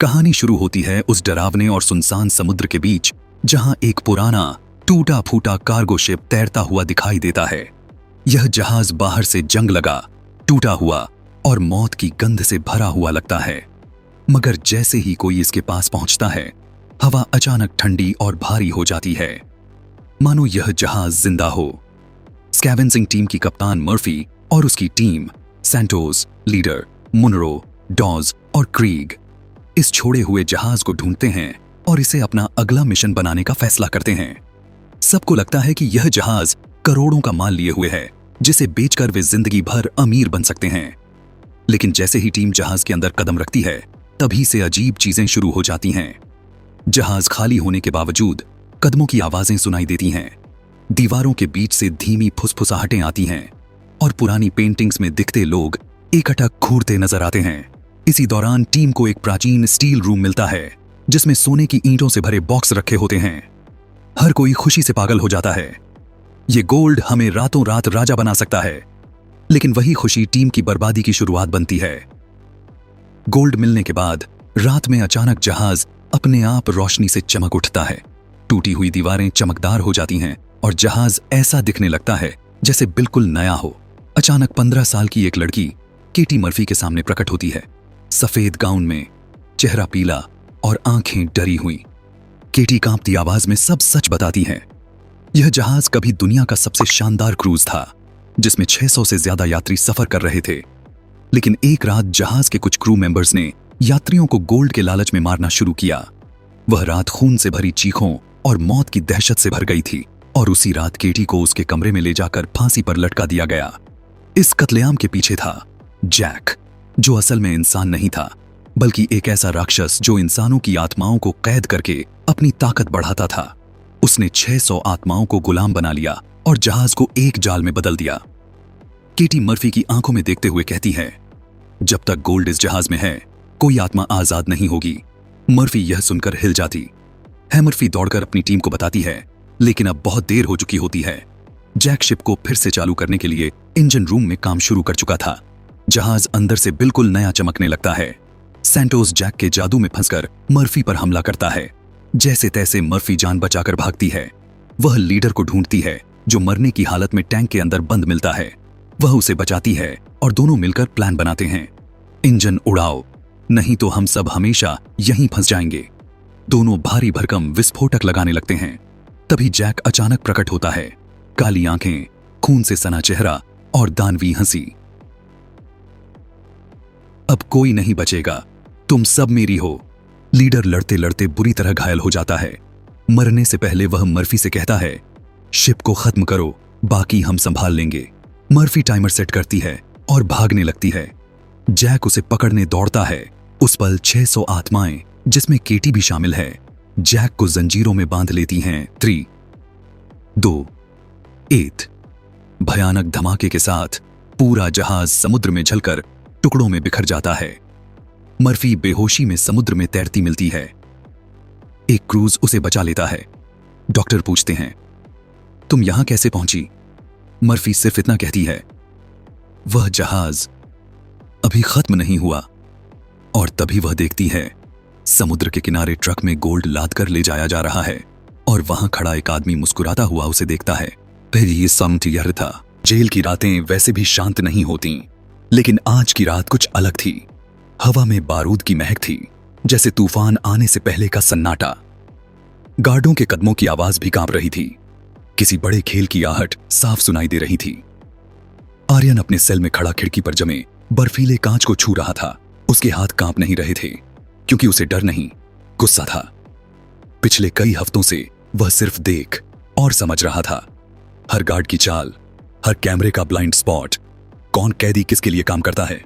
कहानी शुरू होती है उस डरावने और सुनसान समुद्र के बीच, जहां एक पुराना टूटा फूटा कार्गो शिप तैरता हुआ दिखाई देता है। यह जहाज बाहर से जंग लगा, टूटा हुआ और मौत की गंध से भरा हुआ लगता है। मगर जैसे ही कोई इसके पास पहुंचता है, हवा अचानक ठंडी और भारी हो जाती है, मानो यह जहाज जिंदा हो। स्कैवेंजिंग टीम की कप्तान मर्फी और उसकी team Santos, leader, Munro, Dodge और क्रीग इस छोड़े हुए जहाज को ढूंढते हैं और इसे अपना अगला मिशन बनाने का फैसला करते हैं। सबको लगता है कि यह जहाज करोड़ों का माल लिए हुए है, जिसे बेचकर वे जिंदगी भर अमीर बन सकते हैं। लेकिन जैसे ही टीम जहाज के अंदर कदम रखती है, तभी से अजीब चीजें शुरू हो जाती हैं। जहाज खाली होने के बावजूद कदमों की आवाजें सुनाई देती हैं, दीवारों के बीच से धीमी फुसफुसाहटें आती हैं और पुरानी पेंटिंग्स में दिखते लोग एकटक घूरते नजर आते हैं। इसी दौरान टीम को एक प्राचीन स्टील रूम मिलता है, जिसमें सोने की ईंटों से भरे बॉक्स रखे होते हैं। हर कोई खुशी से पागल हो जाता है। ये गोल्ड हमें रातों रात राजा बना सकता है। लेकिन वही खुशी टीम की बर्बादी की शुरुआत बनती है। गोल्ड मिलने के बाद रात में अचानक जहाज अपने आप रोशनी से चमक उठता है। टूटी हुई दीवारें चमकदार हो जाती हैं और जहाज ऐसा दिखने लगता है जैसे बिल्कुल नया हो। अचानक 15 साल की एक लड़की केटी मर्फी के सामने प्रकट होती है, सफेद गाउन में, चेहरा पीला और आंखें डरी हुई। केटी कांपती आवाज में सब सच बताती है। यह जहाज कभी दुनिया का सबसे शानदार क्रूज था, जिसमें 600 से ज्यादा यात्री सफर कर रहे थे। लेकिन एक रात जहाज के कुछ क्रू मेंबर्स ने यात्रियों को गोल्ड के लालच में मारना शुरू किया। वह रात खून से भरी चीखों और मौत की दहशत से भर गई थी और उसी रात केटी को उसके कमरे में ले जाकर फांसी पर लटका दिया गया। इस कत्लेआम के पीछे था जैक, जो असल में इंसान नहीं था, बल्कि एक ऐसा राक्षस जो इंसानों की आत्माओं को कैद करके अपनी ताकत बढ़ाता था। उसने 600 आत्माओं को गुलाम बना लिया और जहाज को एक जाल में बदल दिया। केटी मर्फी की आंखों में देखते हुए कहती है, जब तक गोल्ड इस जहाज में है, कोई आत्मा आजाद नहीं होगी। मर्फी यह सुनकर हिल जाती है। मर्फी दौड़कर अपनी टीम को बताती है, लेकिन अब बहुत देर हो चुकी होती है। जैक शिप को फिर से चालू करने के लिए इंजन रूम में काम शुरू कर चुका था। जहाज अंदर से बिल्कुल नया चमकने लगता है। सैंटोस जैक के जादू में फंसकर मर्फी पर हमला करता है। जैसे तैसे मर्फी जान बचाकर भागती है। वह लीडर को ढूंढती है, जो मरने की हालत में टैंक के अंदर बंद मिलता है। वह उसे बचाती है और दोनों मिलकर प्लान बनाते हैं, इंजन उड़ाओ, नहीं तो हम सब हमेशा यहीं फंस जाएंगे। दोनों भारी भरकम विस्फोटक लगाने लगते हैं। तभी जैक अचानक प्रकट होता है, काली आंखें, खून से सना चेहरा और दानवी हंसी। अब कोई नहीं बचेगा, तुम सब मेरी हो। लीडर लड़ते लड़ते बुरी तरह घायल हो जाता है। मरने से पहले वह मर्फी से कहता है, शिप को खत्म करो, बाकी हम संभाल लेंगे। मर्फी टाइमर सेट करती है और भागने लगती है। जैक उसे पकड़ने दौड़ता है। उस पल 600 आत्माएं, जिसमें केटी भी शामिल है, जैक को जंजीरों में बांध लेती हैं। 3, 2, 1। भयानक धमाके के साथ पूरा जहाज समुद्र में झलकर टुकड़ों में बिखर जाता है। मर्फी बेहोशी में समुद्र में तैरती मिलती है। एक क्रूज उसे बचा लेता है। डॉक्टर पूछते हैं, तुम यहां कैसे पहुंची? मर्फी सिर्फ इतना कहती है, वह जहाज अभी खत्म नहीं हुआ। और तभी वह देखती है, समुद्र के किनारे ट्रक में गोल्ड लाद कर ले जाया जा रहा है और वहां खड़ा एक आदमी मुस्कुराता हुआ उसे देखता है। फिर ये समथियर था। जेल की रातें वैसे भी शांत नहीं होती, लेकिन आज की रात कुछ अलग थी। हवा में बारूद की महक थी, जैसे तूफान आने से पहले का सन्नाटा। गार्डों के कदमों की आवाज भी कांप रही थी। किसी बड़े खेल की आहट साफ सुनाई दे रही थी। आर्यन अपने सेल में खड़ा खिड़की पर जमे बर्फीले कांच को छू रहा था। उसके हाथ कांप नहीं रहे थे, क्योंकि उसे डर नहीं, गुस्सा था। पिछले कई हफ्तों से वह सिर्फ देख और समझ रहा था। हर गार्ड की चाल, हर कैमरे का ब्लाइंड स्पॉट, कौन कैदी किसके लिए काम करता है,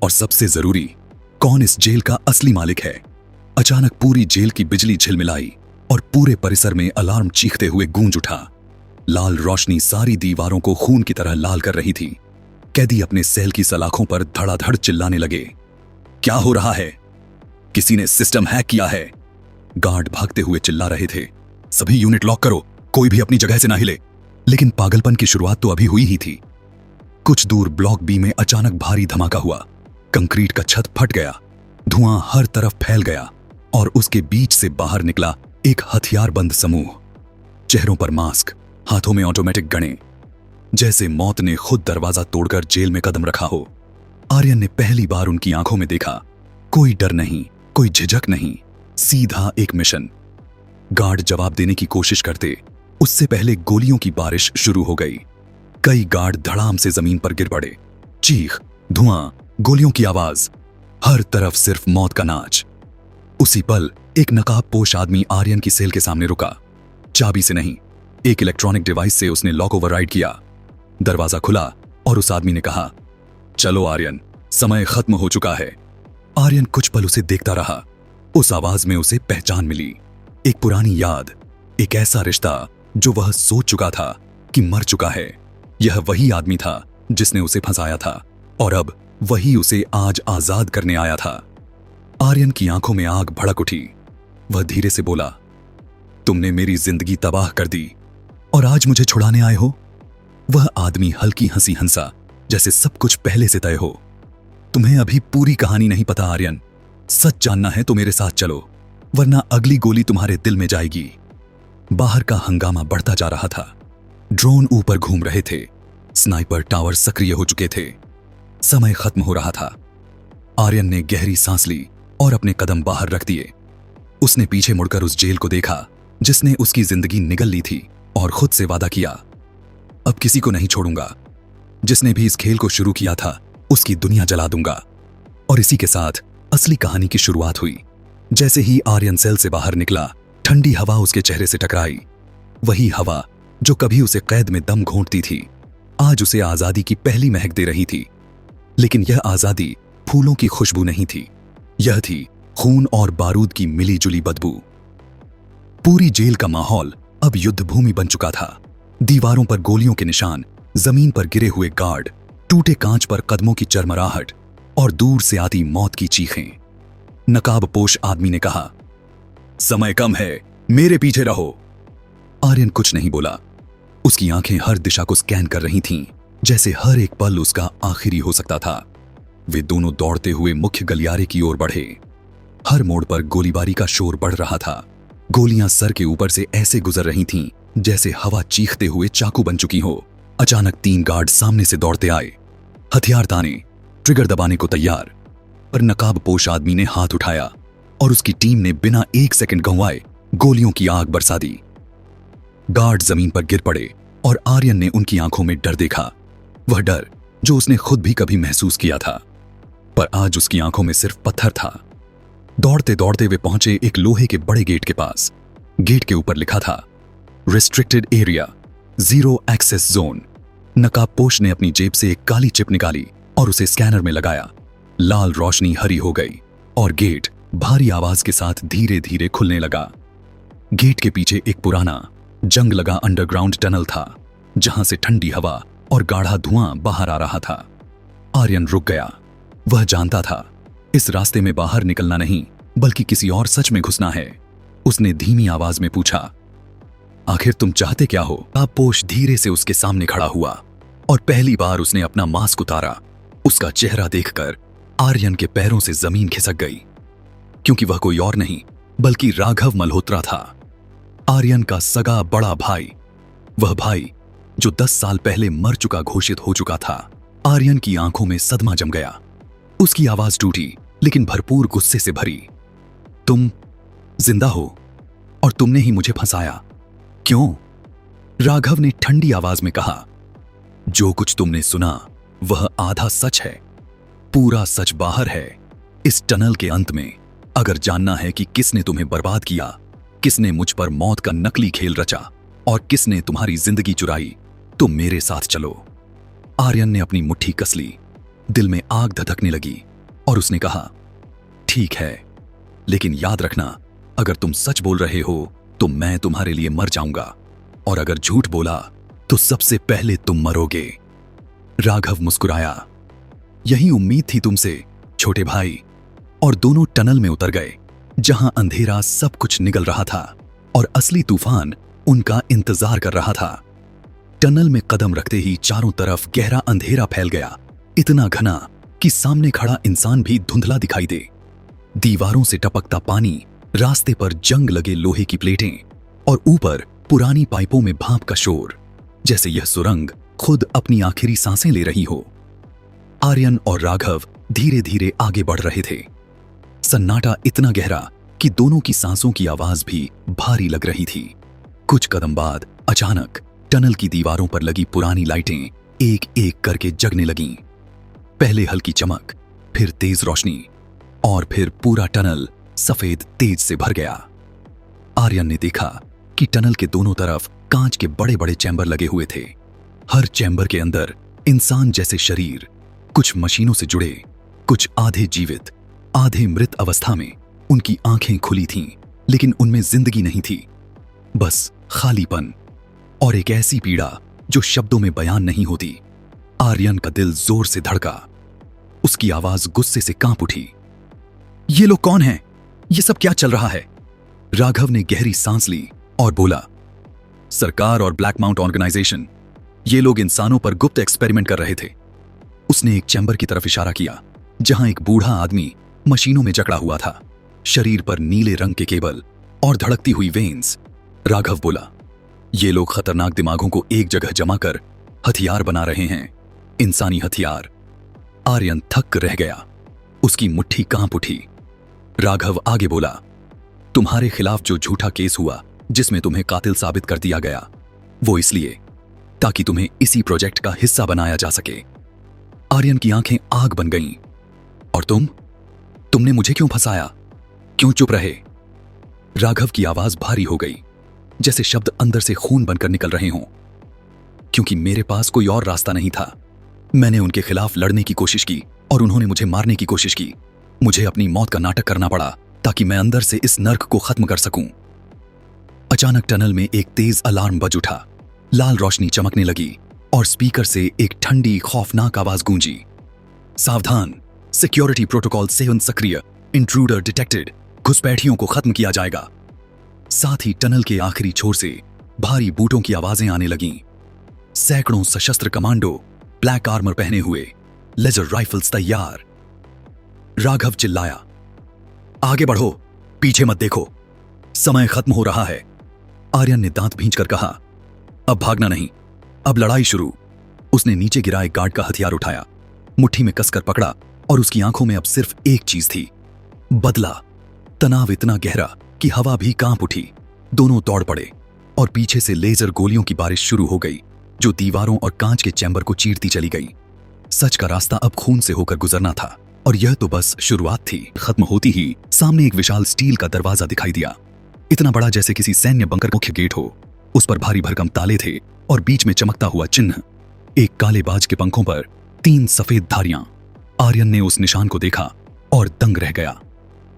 और सबसे जरूरी, कौन इस जेल का असली मालिक है। अचानक पूरी जेल की बिजली झिलमिलाई और पूरे परिसर में अलार्म चीखते हुए गूंज उठा। लाल रोशनी सारी दीवारों को खून की तरह लाल कर रही थी। कैदी अपने सेल की सलाखों पर धड़ाधड़ चिल्लाने लगे, क्या हो रहा है? किसी ने सिस्टम हैक किया है। गार्ड भागते हुए चिल्ला रहे थे, सभी यूनिट लॉक करो, कोई भी अपनी जगह से ना हिले। लेकिन पागलपन की शुरुआत तो अभी हुई ही थी। कुछ दूर ब्लॉक बी में अचानक भारी धमाका हुआ। कंक्रीट का छत फट गया धुआं हर तरफ फैल गया और उसके बीच से बाहर निकला एक हथियारबंद समूह। चेहरों पर मास्क, हाथों में ऑटोमेटिक गने, जैसे मौत ने खुद दरवाजा तोड़कर जेल में कदम रखा हो। आर्यन ने पहली बार उनकी आंखों में देखा, कोई डर नहीं, कोई झिझक नहीं, सीधा एक मिशन। गार्ड जवाब देने की कोशिश करते, उससे पहले गोलियों की बारिश शुरू हो गई। कई गार्ड धड़ाम से जमीन पर गिर पड़े। चीख, धुआं, गोलियों की आवाज, हर तरफ सिर्फ मौत का नाच। उसी पल एक नकाबपोश आदमी आर्यन की सेल के सामने रुका। चाबी से नहीं, एक इलेक्ट्रॉनिक डिवाइस से उसने लॉक ओवरराइड किया। दरवाजा खुला और उस आदमी ने कहा, चलो आर्यन, समय खत्म हो चुका है। आर्यन कुछ पल उसे देखता रहा। उस आवाज में उसे पहचान मिली, एक पुरानी याद, एक ऐसा रिश्ता जो वह सोच चुका था कि मर चुका है। यह वही आदमी था जिसने उसे फंसाया था और अब वही उसे आज आजाद करने आया था। आर्यन की आंखों में आग भड़क उठी। वह धीरे से बोला, तुमने मेरी जिंदगी तबाह कर दी और आज मुझे छुड़ाने आए हो? वह आदमी हल्की हंसी हंसा, जैसे सब कुछ पहले से तय हो। तुम्हें अभी पूरी कहानी नहीं पता आर्यन। सच जानना है तो मेरे साथ चलो, वरना अगली गोली तुम्हारे दिल में जाएगी। बाहर का हंगामा बढ़ता जा रहा था। ड्रोन ऊपर घूम रहे थे, स्नाइपर टावर सक्रिय हो चुके थे। समय खत्म हो रहा था। आर्यन ने गहरी सांस ली और अपने कदम बाहर रख दिए। उसने पीछे मुड़कर उस जेल को देखा जिसने उसकी जिंदगी निगल ली थी और खुद से वादा किया, अब किसी को नहीं छोड़ूंगा। जिसने भी इस खेल को शुरू किया था उसकी दुनिया जला दूंगा। और इसी के साथ असली कहानी की शुरुआत हुई। जैसे ही आर्यन सेल से बाहर निकला, ठंडी हवा उसके चेहरे से टकराई। वही हवा जो कभी उसे कैद में दम घोंटती थी, आज उसे आजादी की पहली महक दे रही थी। लेकिन यह आजादी फूलों की खुशबू नहीं थी, यह थी खून और बारूद की मिली-जुली बदबू। पूरी जेल का माहौल अब युद्ध भूमि बन चुका था। दीवारों पर गोलियों के निशान, जमीन पर गिरे हुए गार्ड, टूटे कांच पर कदमों की चरमराहट और दूर से आती मौत की चीखें। नकाबपोश आदमी ने कहा, समय कम है, मेरे पीछे रहो। आर्यन कुछ नहीं बोला। उसकी आंखें हर दिशा को स्कैन कर रही थीं, जैसे हर एक पल उसका आखिरी हो सकता था। वे दोनों दौड़ते हुए मुख्य गलियारे की ओर बढ़े। हर मोड़ पर गोलीबारी का शोर बढ़ रहा था। गोलियां सर के ऊपर से ऐसे गुजर रही थीं जैसे हवा चीखते हुए चाकू बन चुकी हो। अचानक 3 गार्ड सामने से दौड़ते आए, हथियार ताने, ट्रिगर दबाने को तैयार। पर नकाबपोश आदमी ने हाथ उठाया और उसकी टीम ने बिना 1 सेकंड गंवाए गोलियों की आग बरसा दी। गार्ड जमीन पर गिर पड़े और आर्यन ने उनकी आंखों में डर देखा। वह डर जो उसने खुद भी कभी महसूस किया था, पर आज उसकी आंखों में सिर्फ पत्थर था। दौड़ते दौड़ते वे पहुंचे एक लोहे के बड़े गेट के पास। गेट के ऊपर लिखा था, restricted area, zero access zone. नकाबपोश ने अपनी जेब से एक काली चिप निकाली और उसे स्कैनर में लगाया। लाल रोशनी हरी हो गई और गेट भारी आवाज के साथ धीरे धीरे खुलने लगा। गेट के पीछे एक पुराना जंग लगा अंडरग्राउंड टनल था, जहां से ठंडी हवा और गाढ़ा धुआं बाहर आ रहा था। आर्यन रुक गया। वह जानता था इस रास्ते में बाहर निकलना नहीं, बल्कि किसी और सच में घुसना है। उसने धीमी आवाज में पूछा, आखिर तुम चाहते क्या हो? नकाबपोश धीरे से उसके सामने खड़ा हुआ और पहली बार उसने अपना मास्क उतारा। उसका चेहरा देखकर आर्यन के पैरों से जमीन खिसक गई, क्योंकि वह कोई और नहीं बल्कि राघव मल्होत्रा था, आर्यन का सगा बड़ा भाई। वह भाई जो 10 साल पहले मर चुका घोषित हो चुका था। आर्यन की आंखों में सदमा जम गया। उसकी आवाज टूटी लेकिन भरपूर गुस्से से भरी। तुम जिंदा हो और तुमने ही मुझे फंसाया, क्यों? राघव ने ठंडी आवाज में कहा, जो कुछ तुमने सुना वह आधा सच है, पूरा सच बाहर है, इस टनल के अंत में। अगर जानना है कि किसने तुम्हें बर्बाद किया, किसने मुझ पर मौत का नकली खेल रचा और किसने तुम्हारी जिंदगी चुराई, तो मेरे साथ चलो। आर्यन ने अपनी मुट्ठी कस ली। दिल में आग धधकने लगी और उसने कहा, ठीक है, लेकिन याद रखना, अगर तुम सच बोल रहे हो तो मैं तुम्हारे लिए मर जाऊंगा, और अगर झूठ बोला तो सबसे पहले तुम मरोगे। राघव मुस्कुराया। यही उम्मीद थी तुमसे, छोटे भाई। और दोनों टनल में उतर गए, जहां अंधेरा सब कुछ निगल रहा था और असली तूफान उनका इंतजार कर रहा था। टनल में कदम रखते ही चारों तरफ गहरा अंधेरा फैल गया, इतना घना कि सामने खड़ा इंसान भी धुंधला दिखाई दे। दीवारों से टपकता पानी, रास्ते पर जंग लगे लोहे की प्लेटें और ऊपर पुरानी पाइपों में भाप का शोर, जैसे यह सुरंग खुद अपनी आखिरी सांसें ले रही हो। आर्यन और राघव धीरे धीरे आगे बढ़ रहे थे। सन्नाटा इतना गहरा कि दोनों की सांसों की आवाज भी भारी लग रही थी। कुछ कदम बाद अचानक टनल की दीवारों पर लगी पुरानी लाइटें एक एक करके जगने लगीं। पहले हल्की चमक, फिर तेज रोशनी और फिर पूरा टनल सफेद तेज से भर गया। आर्यन ने देखा कि टनल के दोनों तरफ कांच के बड़े बड़े चैम्बर लगे हुए थे। हर चैम्बर के अंदर इंसान जैसे शरीर, कुछ मशीनों से जुड़े, कुछ आधे जीवित आधे मृत अवस्था में। उनकी आंखें खुली थीं, लेकिन उनमें जिंदगी नहीं थी, बस खालीपन और एक ऐसी पीड़ा जो शब्दों में बयान नहीं होती। आर्यन का दिल जोर से धड़का। उसकी आवाज गुस्से से कांप उठी। ये लोग कौन हैं? ये सब क्या चल रहा है? राघव ने गहरी सांस ली और बोला, सरकार और ब्लैक माउंट ऑर्गेनाइजेशन, ये लोग इंसानों पर गुप्त एक्सपेरिमेंट कर रहे थे। उसने एक चैम्बर की तरफ इशारा किया जहां एक बूढ़ा आदमी मशीनों में जकड़ा हुआ था, शरीर पर नीले रंग के केबल और धड़कती हुई वेन्स। राघव बोला, ये लोग खतरनाक दिमागों को एक जगह जमा कर हथियार बना रहे हैं, इंसानी हथियार। आर्यन थक रह गया, उसकी मुट्ठी कांप उठी। राघव आगे बोला, तुम्हारे खिलाफ जो झूठा केस हुआ जिसमें तुम्हें कातिल साबित कर दिया गया, वो इसलिए ताकि तुम्हें इसी प्रोजेक्ट का हिस्सा बनाया जा सके। आर्यन की आंखें आग बन गईं। और तुमने मुझे क्यों फंसाया? क्यों चुप रहे? राघव की आवाज भारी हो गई, जैसे शब्द अंदर से खून बनकर निकल रहे हों। क्योंकि मेरे पास कोई और रास्ता नहीं था। मैंने उनके खिलाफ लड़ने की कोशिश की और उन्होंने मुझे मारने की कोशिश की। मुझे अपनी मौत का नाटक करना पड़ा ताकि मैं अंदर से इस नर्क को खत्म कर सकूं। अचानक टनल में एक तेज अलार्म बज उठा। लाल रोशनी चमकने लगी और स्पीकर से एक ठंडी खौफनाक आवाज गूंजी, सावधान, सिक्योरिटी प्रोटोकॉल 7 सक्रिय, इंट्रूडर डिटेक्टेड, घुसपैठियों को खत्म किया जाएगा। साथ ही टनल के आखिरी छोर से भारी बूटों की आवाजें आने लगीं। सैकड़ों सशस्त्र कमांडो ब्लैक आर्मर पहने हुए, लेजर राइफल्स तैयार। राघव चिल्लाया, आगे बढ़ो, पीछे मत देखो, समय खत्म हो रहा है। आर्यन ने दांत भींचकर कहा, अब भागना नहीं, अब लड़ाई शुरू। उसने नीचे गिरा एक गार्ड का हथियार उठाया, मुट्ठी में कसकर पकड़ा और उसकी आंखों में अब सिर्फ एक चीज थी, बदला। तनाव इतना गहरा कि हवा भी कांप उठी। दोनों दौड़ पड़े और पीछे से लेजर गोलियों की बारिश शुरू हो गई जो दीवारों और कांच के चैम्बर को चीरती चली गई। सच का रास्ता अब खून से होकर गुजरना था और यह तो बस शुरुआत थी। खत्म होती ही सामने एक विशाल स्टील का दरवाजा दिखाई दिया, इतना बड़ा जैसे किसी सैन्य बंकर मुख्य गेट हो। उस पर भारी भरकम ताले थे और बीच में चमकता हुआ चिन्ह, एक काले बाज के पंखों पर 3 सफेद धारियां। आर्यन ने उस निशान को देखा और दंग रह गया।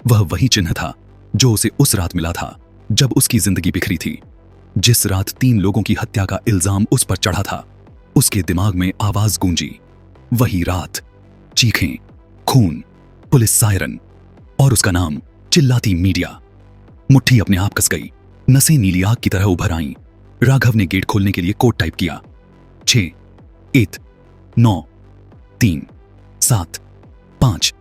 वह वही चिन्ह था जो उसे उस रात मिला था जब उसकी जिंदगी बिखरी थी। जिस रात 3 लोगों की हत्या का इल्जाम उस पर चढ़ा था, उसके दिमाग में आवाज गूंजी। वही रात, चीखें, खून, पुलिस सायरन और उसका नाम चिल्लाती मीडिया। मुट्ठी अपने आप कस गई, नसें नीली आग की तरह उभर आईं। राघव ने गेट खोलने के लिए कोड टाइप किया, 6, 8, 9, 3, 7, 5।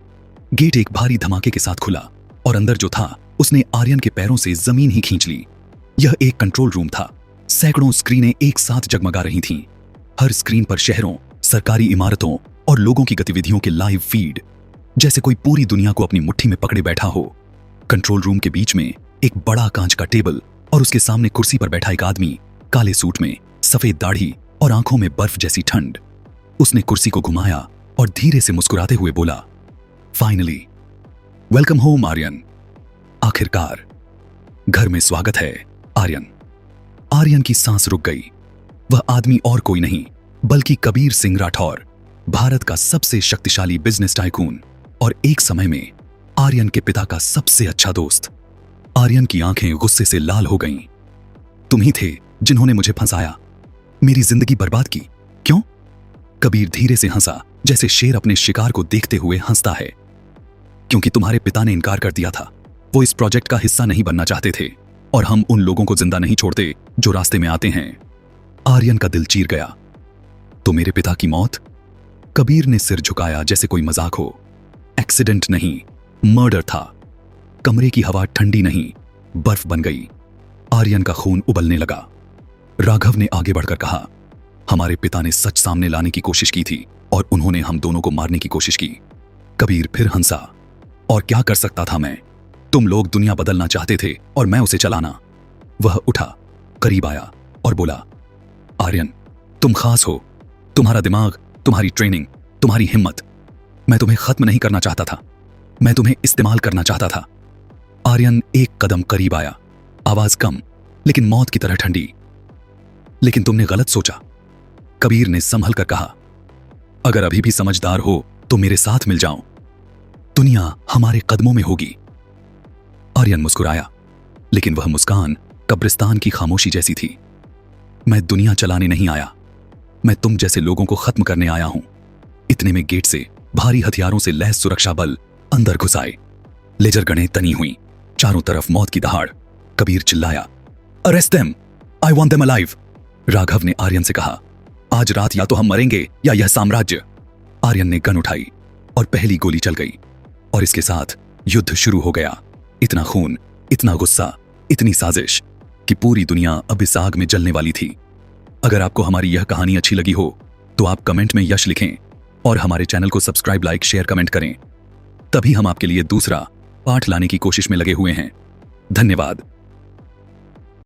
गेट एक भारी धमाके के साथ खुला और अंदर जो था उसने आर्यन के पैरों से जमीन ही खींच ली। यह एक कंट्रोल रूम था। सैकड़ों स्क्रीनें एक साथ जगमगा रही थीं। हर स्क्रीन पर शहरों, सरकारी इमारतों और लोगों की गतिविधियों के लाइव फीड, जैसे कोई पूरी दुनिया को अपनी मुट्ठी में पकड़े बैठा हो। कंट्रोल रूम के बीच में एक बड़ा कांच का टेबल और उसके सामने कुर्सी पर बैठा एक आदमी, काले सूट में, सफेद दाढ़ी और आंखों में बर्फ जैसी ठंड। उसने कुर्सी को घुमाया और धीरे से मुस्कुराते हुए बोला, फाइनली, वेलकम होम आर्यन। आखिरकार घर में स्वागत है आर्यन। आर्यन की सांस रुक गई। वह आदमी और कोई नहीं बल्कि कबीर सिंह राठौर, भारत का सबसे शक्तिशाली बिजनेस टाइकून और एक समय में आर्यन के पिता का सबसे अच्छा दोस्त। आर्यन की आंखें गुस्से से लाल हो गईं। तुम ही थे जिन्होंने मुझे फंसाया, मेरी जिंदगी बर्बाद की। क्यों? कबीर धीरे से हंसा, जैसे शेर अपने शिकार को देखते हुए हंसता है। क्योंकि तुम्हारे पिता ने इनकार कर दिया था। वो इस प्रोजेक्ट का हिस्सा नहीं बनना चाहते थे और हम उन लोगों को जिंदा नहीं छोड़ते जो रास्ते में आते हैं। आर्यन का दिल चीर गया। तो मेरे पिता की मौत? कबीर ने सिर झुकाया जैसे कोई मजाक हो। एक्सीडेंट नहीं, मर्डर था। कमरे की हवा ठंडी नहीं, बर्फ बन गई। आर्यन का खून उबलने लगा। राघव ने आगे बढ़कर कहा, हमारे पिता ने सच सामने लाने की कोशिश की थी और उन्होंने हम दोनों को मारने की कोशिश की। कबीर फिर हंसा। और क्या कर सकता था मैं? तुम लोग दुनिया बदलना चाहते थे और मैं उसे चलाना। वह उठा, करीब आया और बोला, आर्यन, तुम खास हो। तुम्हारा दिमाग, तुम्हारी ट्रेनिंग, तुम्हारी हिम्मत। मैं तुम्हें खत्म नहीं करना चाहता था, मैं तुम्हें इस्तेमाल करना चाहता था। आर्यन एक कदम करीब आया, आवाज कम लेकिन मौत की तरह ठंडी। लेकिन तुमने गलत सोचा। कबीर ने संभल कर कहा, अगर अभी भी समझदार हो तो मेरे साथ मिल जाओ, दुनिया हमारे कदमों में होगी। आर्यन मुस्कुराया, लेकिन वह मुस्कान कब्रिस्तान की खामोशी जैसी थी। मैं दुनिया चलाने नहीं आया, मैं तुम जैसे लोगों को खत्म करने आया हूं। इतने में गेट से भारी हथियारों से लैस सुरक्षा बल अंदर घुस आए। लेजर गनें तनी हुई, चारों तरफ मौत की दहाड़। कबीर चिल्लाया, arrest them, I want them alive. Raghav ने आर्यन से कहा, आज रात या तो हम मरेंगे या यह साम्राज्य। आर्यन ने गन उठाई और पहली गोली चल गई और इसके साथ युद्ध शुरू हो गया। इतना खून, इतना गुस्सा, इतनी साजिश कि पूरी दुनिया अब इस आग में जलने वाली थी। अगर आपको हमारी यह कहानी अच्छी लगी हो तो आप कमेंट में यश लिखें और हमारे चैनल को सब्सक्राइब, लाइक, शेयर, कमेंट करें। तभी हम आपके लिए दूसरा पाठ लाने की कोशिश में लगे हुए हैं। धन्यवाद।